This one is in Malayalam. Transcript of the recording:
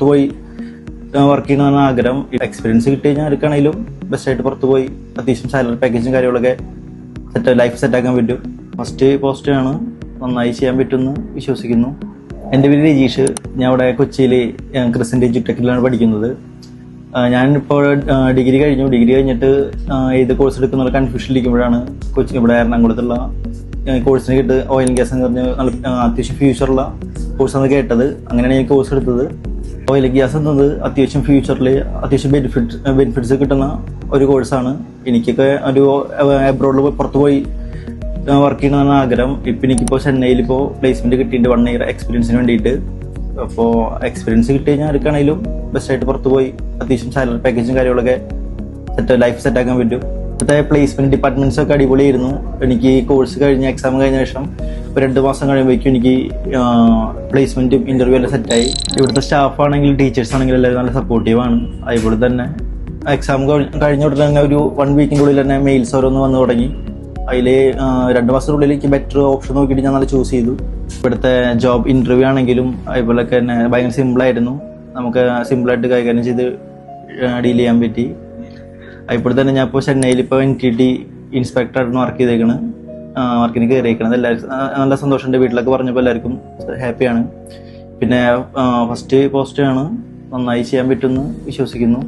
പോയി വർക്ക് ചെയ്യണമെന്ന ആഗ്രഹം. എക്സ്പീരിയൻസ് കിട്ടി കഴിഞ്ഞാൽ ആർക്കാണെങ്കിലും ബെസ്റ്റായിട്ട് പുറത്ത് പോയി അത്യാവശ്യം സാലറി പാക്കേജും കാര്യങ്ങളൊക്കെ ലൈഫ് സെറ്റാക്കാൻ പറ്റും. ഫസ്റ്റ് പോസ്റ്റാണ്, നന്നായി ചെയ്യാൻ പറ്റുമെന്ന് വിശ്വസിക്കുന്നു. എൻ്റെ പേര് രജീഷ്. ഞാൻ ഇവിടെ കൊച്ചിയിൽ ക്രിസന്റ് എഡ്യൂടെക്കിലാണ് പഠിക്കുന്നത്. ഞാനിപ്പോൾ ഡിഗ്രി കഴിഞ്ഞു. ഡിഗ്രി കഴിഞ്ഞിട്ട് ഏത് കോഴ്സ് എടുക്കുന്ന കൺഫ്യൂഷനിലിരിക്കുമ്പോഴാണ് ഇവിടെ എറണാകുളത്തുള്ള കോഴ്സിന് കേട്ട് ഓയിൽ ആൻഡ് ഗ്യാസ് എന്ന് പറഞ്ഞ് അത്യാവശ്യം ഫ്യൂച്ചറുള്ള കോഴ്സാണ് കേട്ടത്. അങ്ങനെയാണ് ഞാൻ കോഴ്സ് എടുത്തത്. ഓയിൽ ആൻഡ് ഗ്യാസ് എന്നത് അത്യാവശ്യം ഫ്യൂച്ചറിൽ അത്യാവശ്യം ബെനിഫിറ്റ്സ് കിട്ടുന്ന ഒരു കോഴ്സാണ്. എനിക്കൊക്കെ ഒരു അബ്രോഡിൽ പുറത്ത് പോയി വർക്ക് ചെയ്യണമെന്ന ആഗ്രഹം. ഇപ്പം എനിക്കിപ്പോൾ ചെന്നൈയിലിപ്പോൾ പ്ലേസ്മെന്റ് കിട്ടിയിട്ടുണ്ട് 1 year എക്സ്പീരിയൻസിന് വേണ്ടിയിട്ട്. അപ്പോൾ എക്സ്പീരിയൻസ് കിട്ടി കഴിഞ്ഞാൽ ആർക്കാണെങ്കിലും ബെസ്റ്റായിട്ട് പുറത്ത് പോയി അത്യാവശ്യം സാലറി പാക്കേജും കാര്യങ്ങളൊക്കെ ലൈഫ് സെറ്റാക്കാൻ പറ്റും. ഇപ്പോഴത്തെ പ്ലേസ്മെന്റ് ഡിപ്പാർട്ട്മെന്റ്സ് ഒക്കെ അടിപൊളിയായിരുന്നു. എനിക്ക് കോഴ്സ് കഴിഞ്ഞ് എക്സാം കഴിഞ്ഞ ശേഷം ഒരു 2 മാസം കഴിയുമ്പോഴേക്കും എനിക്ക് പ്ലേസ്മെന്റും ഇന്റർവ്യൂ എല്ലാം സെറ്റായി. ഇവിടുത്തെ സ്റ്റാഫ് ആണെങ്കിലും ടീച്ചേഴ്സ് ആണെങ്കിലും എല്ലാവരും നല്ല സപ്പോർട്ടീവാണ്. അതുപോലെ തന്നെ എക്സാം കഴിഞ്ഞ ഉടനെ തന്നെ ഒരു 1 weekന്റെ ഉള്ളിൽ തന്നെ മെയിൽസ് ഓരോന്ന് വന്നു തുടങ്ങി. അതിൽ 2 മാസത്തിനുള്ളിൽ എനിക്ക് ബെറ്റർ ഓപ്ഷൻ നോക്കിയിട്ട് ഞാൻ നല്ല ചൂസ് ചെയ്തു. ഇവിടുത്തെ ജോബ് ഇന്റർവ്യൂ ആണെങ്കിലും അതുപോലൊക്കെ തന്നെ ഭയങ്കര സിമ്പിളായിരുന്നു. നമുക്ക് സിമ്പിളായിട്ട് കൈകാര്യം ചെയ്ത് ഡീൽ ചെയ്യാൻ പറ്റി. അതുപോലെ തന്നെ ഞാൻ ഇപ്പോൾ ചെന്നൈയിൽ ഇപ്പോൾ NTT ഇൻസ്പെക്ടറായിട്ടാണ് വർക്കിന് കയറിയിരിക്കണത്. എല്ലാവർക്കും നല്ല സന്തോഷമുണ്ട്. വീട്ടിലൊക്കെ പറഞ്ഞപ്പോൾ എല്ലാവർക്കും ഹാപ്പിയാണ്. പിന്നെ ഫസ്റ്റ് പോസ്റ്റാണ്, നന്നായി ചെയ്യാൻ പറ്റുമെന്ന് വിശ്വസിക്കുന്നു.